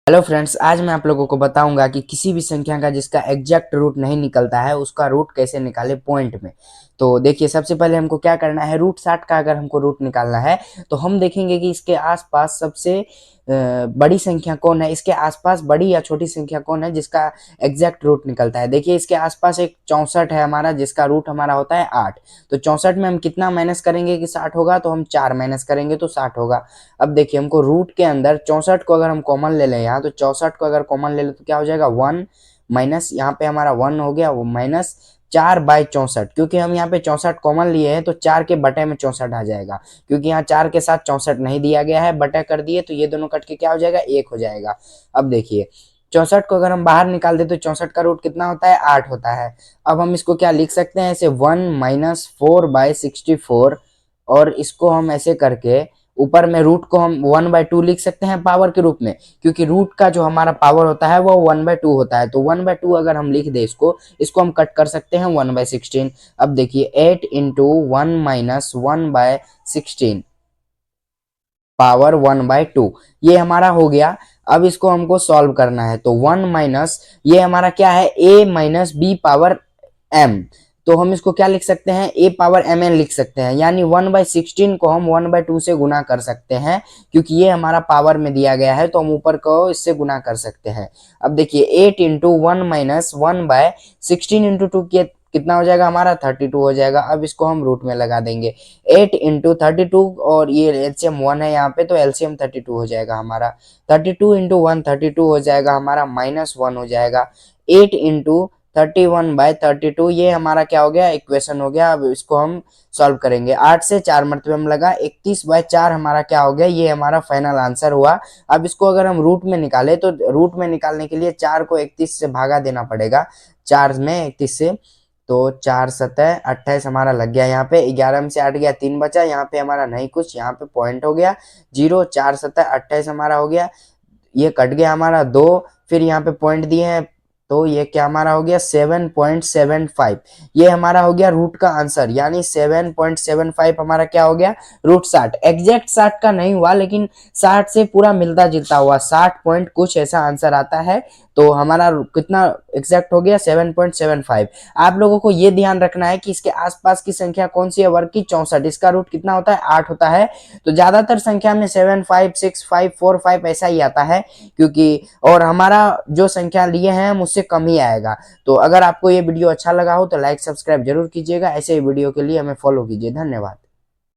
Hello friends, आज मैं आप लोगों को बताऊंगा कि किसी भी संख्या का जिसका एग्जैक्ट रूट नहीं निकलता है उसका रूट कैसे निकाले पॉइंट में। तो देखिए, सबसे पहले हमको क्या करना है, रूट 60 का अगर हमको रूट निकालना है तो हम देखेंगे कि इसके आसपास सबसे बड़ी संख्या कौन है, इसके आसपास बड़ी या छोटी संख्या कौन है जिसका एग्जैक्ट रूट निकलता है। देखिए, इसके आसपास एक 64 है हमारा, जिसका रूट हमारा होता है 8। तो 64 में हम कितना माइनस करेंगे कि 60 होगा, तो हम 4 माइनस करेंगे तो 60 होगा। अब देखिए, हमको रूट के अंदर 64 को अगर हम कॉमन ले लें यहाँ, तो 64 को अगर कॉमन ले लें तो क्या हो जाएगा, 1 माइनस, यहाँ पे हमारा 1 हो गया, वो माइनस 4/64। क्योंकि हम यहाँ पे 64 कॉमन लिए हैं तो 4 के बटे में 64 आ जाएगा, क्योंकि यहाँ 4 के साथ 64 नहीं दिया गया है, बटा कर दिए तो ये दोनों कट के क्या हो जाएगा, 1 हो जाएगा। अब देखिए, 64 को अगर हम बाहर निकाल दे तो 64 का रूट कितना होता है, 8 होता है। अब हम इसको क्या लिख सकते हैं, ऐसे 1 माइनस 4/64, और इसको हम ऐसे करके ऊपर में रूट को हम 1/2 लिख सकते हैं पावर के रूप में, क्योंकि रूट का जो हमारा पावर होता है वो 1/2 होता है। तो 1/2 अगर हम लिख दे इसको हम कट कर सकते हैं 1/16। अब देखिए, 8 इंटू 1 माइनस 1/16 पावर 1/2, ये हमारा हो गया। अब इसको हमको सॉल्व करना है, तो 1 माइनस, ये हमारा क्या है, a minus B power m। तो हम इसको क्या लिख सकते हैं, a पावर mn लिख सकते हैं, यानी 1/16 को हम 1/2 से गुना कर सकते हैं, क्योंकि ये हमारा पावर में दिया गया है तो हम ऊपर को इससे गुना कर सकते हैं। अब देखिए, 8 इंटू 1 माइनस 1/16 इंटू 2 कितना हो जाएगा हमारा, 32 हो जाएगा। अब इसको हम रूट में लगा देंगे, 8 इंटू 32, और ये एलसीएम 1 है यहाँ पे, तो एलसीएम 32 हो जाएगा हमारा। 32 इंटू 1 32 हो जाएगा हमारा, -1 हो जाएगा। 8 इंटू 31/32, ये हमारा क्या हो गया, इक्वेशन हो गया। अब इसको हम सॉल्व करेंगे, 8 से 4 मरतबे में लगा, 31/4 हमारा क्या हो गया, ये हमारा फाइनल आंसर हुआ। अब इसको अगर हम रूट में निकाले तो रूट में निकालने के लिए 4 को 31 से भागा देना पड़ेगा, 4 में 31 से, तो 4 सतह 28 हमारा लग गया। यहाँ पे 11 में से 8 गया, 3 बचा, यहाँ पे हमारा नहीं कुछ, यहाँ पे पॉइंट हो गया 0। 4 सतह 28 हमारा हो गया, ये कट गया हमारा 2, फिर यहाँ पे पॉइंट दिए हैं, तो ये क्या हमारा हो गया, 7.75। ये हमारा हो गया रूट का आंसर, यानी 7.75 हमारा क्या हो गया, रूट 60। एग्जैक्ट 60 का नहीं हुआ, लेकिन 60 से पूरा मिलता जुलता हुआ 60 पॉइंट कुछ ऐसा आंसर आता है। तो हमारा कितना एग्जैक्ट हो गया, 7.75। आप लोगों को ये ध्यान रखना है कि इसके आसपास की संख्या कौन सी है, वर्ग की 64, इसका रूट कितना होता है, 8 होता है। तो ज्यादातर संख्या में 7 5 6 5 4 5 ऐसा ही आता है, क्योंकि और हमारा जो संख्या लिए हैं हम उससे कम ही आएगा। तो अगर आपको ये वीडियो अच्छा लगा हो तो लाइक सब्सक्राइब जरूर कीजिएगा, ऐसे ही वीडियो के लिए हमें फॉलो कीजिए। धन्यवाद।